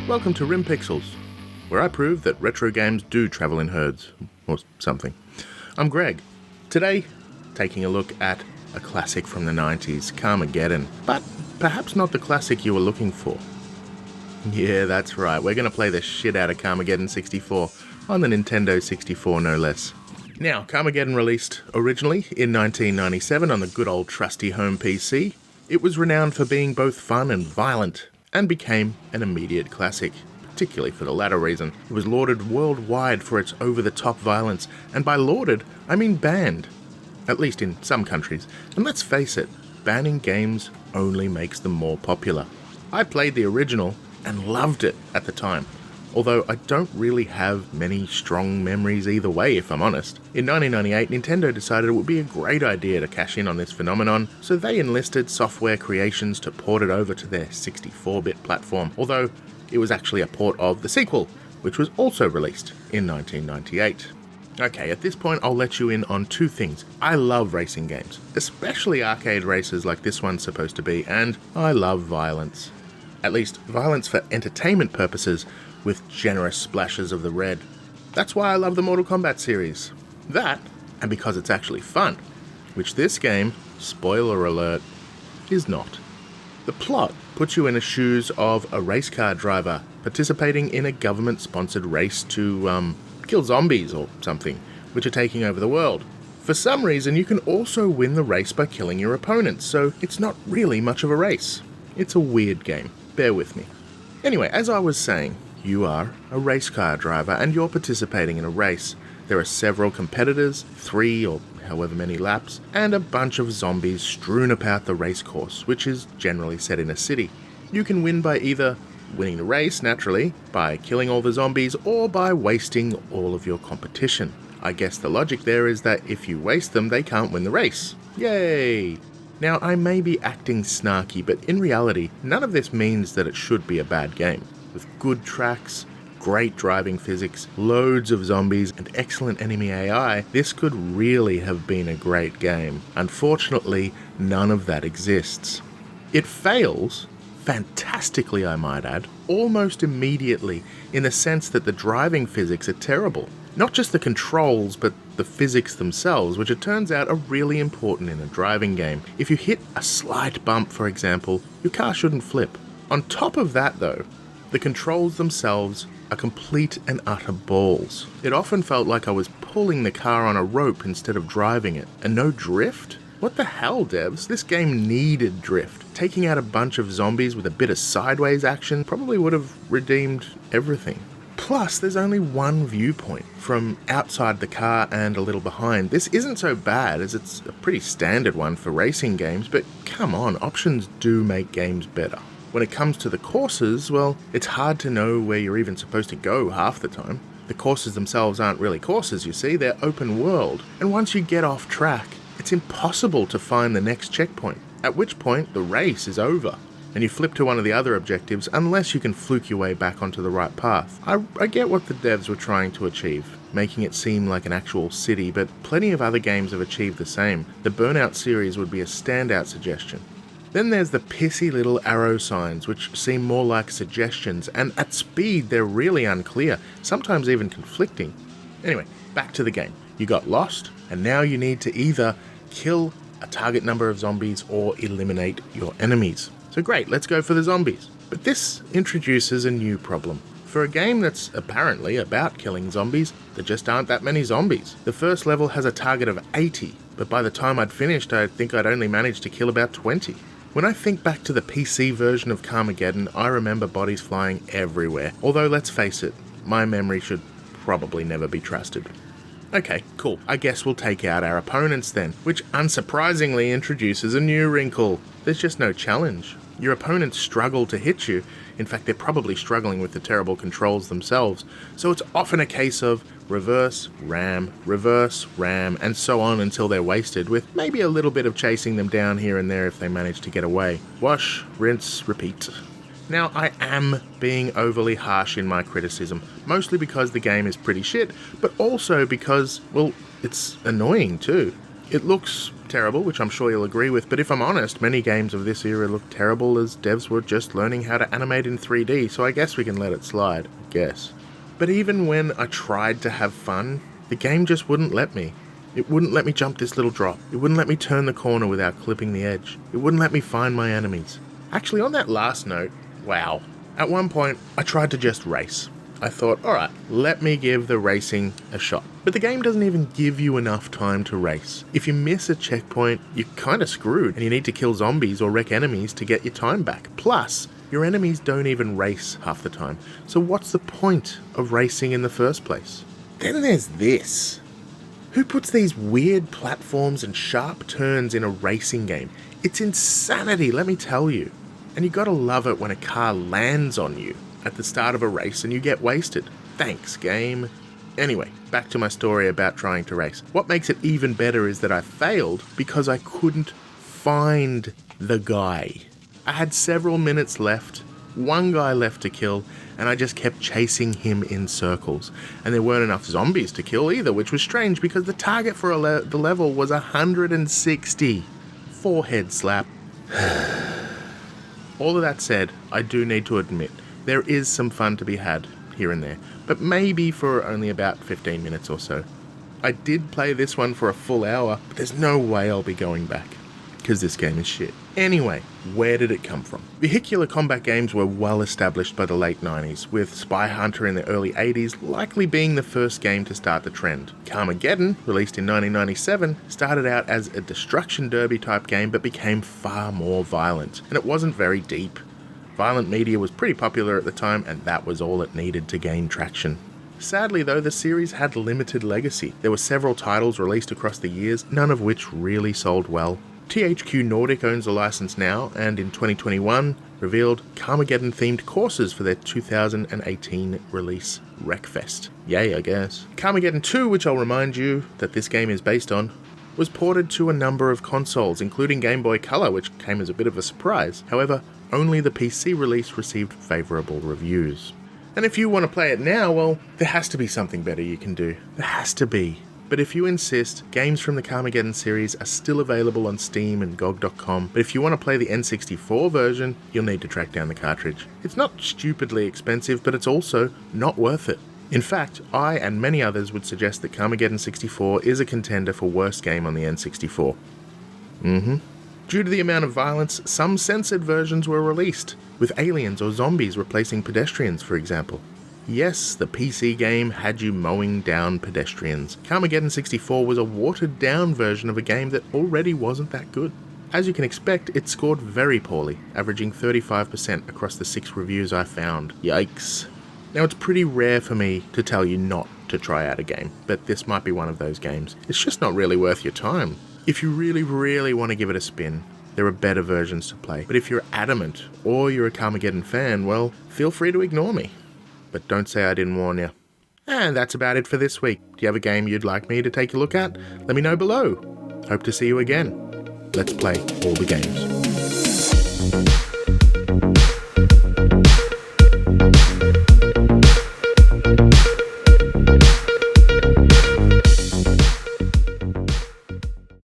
Welcome to Rim Pixels, where I prove that retro games do travel in herds, or something. I'm Greg. Today, taking a look at a classic from the 90s, Carmageddon, but perhaps not the classic you were looking for. Yeah, that's right, we're going to play the shit out of Carmageddon 64 on the Nintendo 64, no less. Now, Carmageddon released originally in 1997 on the good old trusty home PC. It was renowned for being both fun and violent, and became an immediate classic, particularly for the latter reason. It was lauded worldwide for its over-the-top violence, and by lauded, I mean banned, at least in some countries. And let's face it, banning games only makes them more popular. I played the original and loved it at the time, although I don't really have many strong memories either way, if I'm honest. In 1998, Nintendo decided it would be a great idea to cash in on this phenomenon, so they enlisted Software Creations to port it over to their 64-bit platform, although it was actually a port of the sequel, which was also released in 1998. Okay, at this point I'll let you in on two things. I love racing games, especially arcade races like this one's supposed to be, and I love violence. At least, violence for entertainment purposes, with generous splashes of the red. That's why I love the Mortal Kombat series. That, and because it's actually fun, which this game, spoiler alert, is not. The plot puts you in the shoes of a race car driver participating in a government-sponsored race to, kill zombies or something, which are taking over the world. For some reason, you can also win the race by killing your opponents, so it's not really much of a race. It's a weird game. Bear with me. Anyway, as I was saying, you are a race car driver and you're participating in a race. There are several competitors, 3 or however many laps, and a bunch of zombies strewn about the race course, which is generally set in a city. You can win by either winning the race, naturally, by killing all the zombies, or by wasting all of your competition. I guess the logic there is that if you waste them, they can't win the race. Yay! Now, I may be acting snarky, but in reality, none of this means that it should be a bad game. With good tracks, great driving physics, loads of zombies, and excellent enemy AI, this could really have been a great game. Unfortunately, none of that exists. It fails, fantastically I might add, almost immediately, in the sense that the driving physics are terrible. Not just the controls, but the physics themselves, which it turns out are really important in a driving game. If you hit a slight bump, for example, your car shouldn't flip. On top of that, though, the controls themselves are complete and utter balls. It often felt like I was pulling the car on a rope instead of driving it. And no drift? What the hell, devs? This game needed drift. Taking out a bunch of zombies with a bit of sideways action probably would have redeemed everything. Plus, there's only one viewpoint, from outside the car and a little behind. This isn't so bad, as it's a pretty standard one for racing games, but come on, options do make games better. When it comes to the courses, well, it's hard to know where you're even supposed to go half the time. The courses themselves aren't really courses, you see, they're open world. And once you get off track, it's impossible to find the next checkpoint, at which point the race is over, and you flip to one of the other objectives unless you can fluke your way back onto the right path. I get what the devs were trying to achieve, making it seem like an actual city, but plenty of other games have achieved the same. The Burnout series would be a standout suggestion. Then there's the pissy little arrow signs, which seem more like suggestions, and at speed they're really unclear, sometimes even conflicting. Anyway, back to the game. You got lost, and now you need to either kill a target number of zombies or eliminate your enemies. So great, let's go for the zombies. But this introduces a new problem. For a game that's apparently about killing zombies, there just aren't that many zombies. The first level has a target of 80, but by the time I'd finished, I think I'd only managed to kill about 20. When I think back to the PC version of Carmageddon, I remember bodies flying everywhere. Although, let's face it, my memory should probably never be trusted. Okay, cool. I guess we'll take out our opponents then, which unsurprisingly introduces a new wrinkle. There's just no challenge. Your opponents struggle to hit you. In fact, they're probably struggling with the terrible controls themselves. So it's often a case of reverse, ram, and so on until they're wasted, with maybe a little bit of chasing them down here and there if they manage to get away. Wash, rinse, repeat. Now, I am being overly harsh in my criticism, mostly because the game is pretty shit, but also because, well, it's annoying too. It looks terrible, which I'm sure you'll agree with, but if I'm honest, many games of this era look terrible as devs were just learning how to animate in 3D, so I guess we can let it slide, I guess. But even when I tried to have fun, the game just wouldn't let me. It wouldn't let me jump this little drop. It wouldn't let me turn the corner without clipping the edge. It wouldn't let me find my enemies. Actually, on that last note, wow. At one point, I tried to just race. I thought, alright, let me give the racing a shot. But the game doesn't even give you enough time to race. If you miss a checkpoint, you're kinda screwed, and you need to kill zombies or wreck enemies to get your time back. Plus, your enemies don't even race half the time. So what's the point of racing in the first place? Then there's this. Who puts these weird platforms and sharp turns in a racing game? It's insanity, let me tell you. And you gotta love it when a car lands on you at the start of a race and you get wasted. Thanks, game. Anyway, back to my story about trying to race. What makes it even better is that I failed because I couldn't find the guy. I had several minutes left, one guy left to kill, and I just kept chasing him in circles. And there weren't enough zombies to kill either, which was strange because the target for the level was 160. Forehead slap. All of that said, I do need to admit, there is some fun to be had here and there, but maybe for only about 15 minutes or so. I did play this one for a full hour, but there's no way I'll be going back, because this game is shit. Anyway, where did it come from? Vehicular combat games were well established by the late 90s, with Spy Hunter in the early 80s likely being the first game to start the trend. Carmageddon, released in 1997, started out as a destruction derby type game but became far more violent, and it wasn't very deep. Violent media was pretty popular at the time, and that was all it needed to gain traction. Sadly though, the series had limited legacy. There were several titles released across the years, none of which really sold well. THQ Nordic owns the license now, and in 2021 revealed Carmageddon-themed courses for their 2018 release, Wreckfest. Yay, I guess. Carmageddon 2, which I'll remind you that this game is based on, was ported to a number of consoles, including Game Boy Color, which came as a bit of a surprise. However, only the PC release received favourable reviews. And if you want to play it now, well, there has to be something better you can do. There has to be. But if you insist, games from the Carmageddon series are still available on Steam and GOG.com, but if you want to play the N64 version, you'll need to track down the cartridge. It's not stupidly expensive, but it's also not worth it. In fact, I and many others would suggest that Carmageddon 64 is a contender for worst game on the N64. Due to the amount of violence, some censored versions were released, with aliens or zombies replacing pedestrians, for example. Yes, the PC game had you mowing down pedestrians. Carmageddon 64 was a watered-down version of a game that already wasn't that good. As you can expect, it scored very poorly, averaging 35% across the 6 reviews I found. Yikes. Now, it's pretty rare for me to tell you not to try out a game, but this might be one of those games. It's just not really worth your time. If you really, really want to give it a spin, there are better versions to play. But if you're adamant, or you're a Carmageddon fan, well, feel free to ignore me. But don't say I didn't warn you. And that's about it for this week. Do you have a game you'd like me to take a look at? Let me know below. Hope to see you again. Let's play all the games.